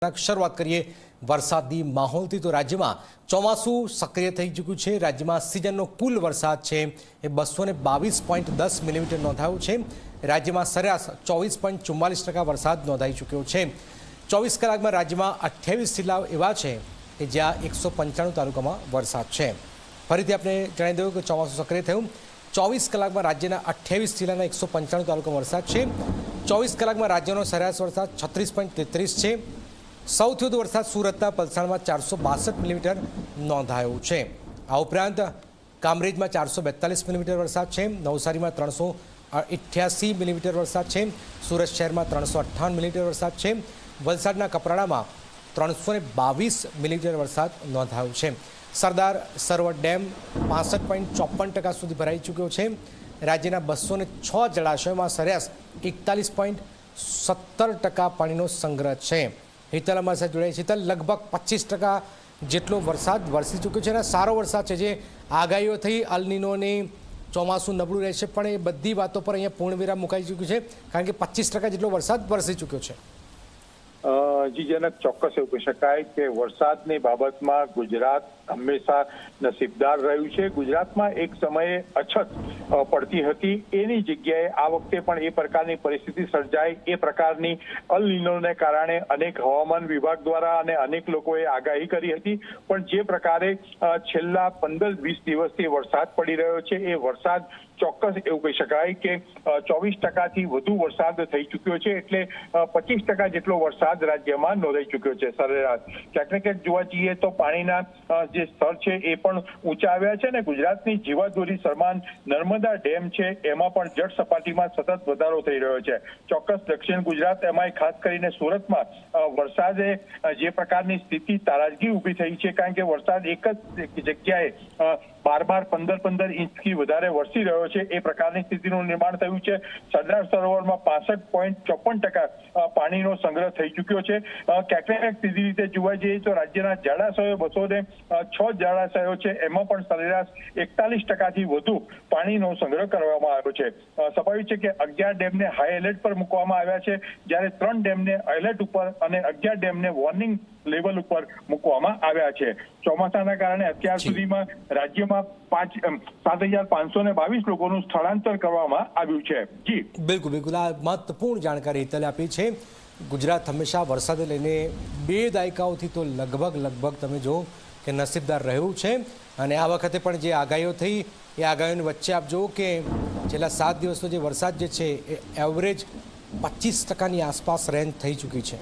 શરૂઆત કરીએ વરસાદી માહોલથી તો રાજ્યમાં ચોમાસું સક્રિય થઈ ચૂક્યું છે। રાજ્યમાં સિઝનનો કુલ વરસાદ છે એ 222.10 મિલીમીટર નોંધાયો છે। રાજ્યમાં સરેરાશ 24.44% વરસાદ નોંધાઈ ચૂક્યો છે। 24 કલાકમાં રાજ્યમાં 28 જિલ્લાઓ એવા છે કે જ્યાં 195 તાલુકામાં વરસાદ છે। ફરીથી આપણે જણાવી દઉં કે ચોમાસું સક્રિય થયું। 24 કલાકમાં રાજ્યના 28 જિલ્લાના 195 તાલુકામાં વરસાદ છે। 24 કલાકમાં રાજ્યનો સરેરાશ વરસાદ 36.33 છે। સૌથી વધુ વરસાદ સુરતના પલસાણમાં 462 મિલીમીટર નોંધાયો છે। આ ઉપરાંત કામરેજમાં 442 મિલીમીટર વરસાદ છે। નવસારીમાં 388 મિલીમીટર વરસાદ છે। સુરત શહેરમાં 358 મિલીમીટર વરસાદ છે। વલસાડના કપરાડામાં 322 મિલીમીટર વરસાદ નોંધાયો છે। સરદાર સરોવર ડેમ 65.54% સુધી ભરાઈ ચૂક્યો છે। રાજ્યના 206 જળાશયોમાં સરેરાશ 41.17% પાણીનો સંગ્રહ છે। હિતલ અમારી સાથે જોડાઈ છે। હિતલ, લગભગ 25% જેટલો વરસાદ વરસી ચૂક્યો છે અને સારો વરસાદ છે। જે આગાહીઓ થઈ અલ નીનોની ચોમાસું નબળું રહેશે, પણ એ બધી વાતો પર અહીંયા પૂર્ણવિરામ મુકાઈ ચૂક્યું છે, કારણ કે 25% જેટલો વરસાદ વરસી ચૂક્યો છે। જી જનક, ચોક્કસ એવું કહી શકાય કે વરસાદની બાબતમાં ગુજરાત હંમેશા નસીબદાર રહ્યું છે। ગુજરાતમાં એક સમયે અછત પડતી હતી, એની જગ્યાએ આ વખતે પણ એ પ્રકારની પરિસ્થિતિ સર્જાય એ પ્રકારની અલ નીનોને કારણે અનેક હવામાન વિભાગ દ્વારા અને અનેક લોકોએ આગાહી કરી હતી, પણ જે પ્રકારે છેલ્લા 15-20 દિવસથી વરસાદ પડી રહ્યો છે એ વરસાદ ચોક્કસ એવું કહી શકાય કે 24%થી વધુ વરસાદ થઈ ચૂક્યો છે। એટલે 25% જેટલો વરસાદ રાજ્યમાં નોંધાઈ ચૂક્યો છે સરેરાશ। ક્યાંક ને ક્યાંક જોવા જઈએ તો પાણીના જે સ્તર છે એ પણ ઊંચા આવ્યા છે અને ગુજરાતની જીવાદોરી સમાન નર્મદા ડેમ છે એમાં પણ જળ સપાટીમાં સતત વધારો થઈ રહ્યો છે। ચોક્કસ દક્ષિણ ગુજરાત, એમાંય ખાસ કરીને સુરતમાં વરસાદે જે પ્રકારની સ્થિતિ તારાજગી ઊભી થઈ છે, કારણ કે વરસાદ એક જ જગ્યાએ 12-15 ઇંચથી વધારે વરસી રહ્યો છે એ પ્રકારની સ્થિતિનું નિર્માણ થયું છે। સરદાર સરોવરમાં 65.54% પાણીનો સંગ્રહ થઈ ચૂક્યો છે। ક્યાંક ને ક્યાંક સીધી રીતે જોવા જઈએ તો રાજ્યના જળાશયો 206 જળાશયો છે, એમાં પણ સરેરાશ 41%થી વધુ પાણીનો સંગ્રહ કરવામાં આવ્યો છે। સ્વાભાવિક છે કે 11 ડેમને હાઈ એલર્ટ પર મૂકવામાં આવ્યા છે, જ્યારે 3 ડેમને એલર્ટ ઉપર અને 11 ડેમને વોર્નિંગ લેવલ ઉપર મૂકવામાં આવ્યા છે। ચોમાસાના કારણે અત્યાર સુધીમાં રાજ્યમાં 7,522 લોકોનું સ્થળાંતર કરવામાં આવ્યું છે। જી બિલકુલ બિલકુલ, આ મહત્વપૂર્ણ જાણકારી હિતલે આપી છે। ગુજરાત હંમેશા વરસાદને લઈને 2 દાયકાઓથી તો લગભગ તમે જો કે નસીબદાર રહ્યું છે, અને આ વખતે પણ જે આગાહીઓ થઈ એ આગાહીઓની વચ્ચે આપ જુઓ કે છેલ્લા 7 દિવસનો જે વરસાદ જે છે એ એવરેજ 25%ની આસપાસ રેન્જ થઈ ચૂકી છે।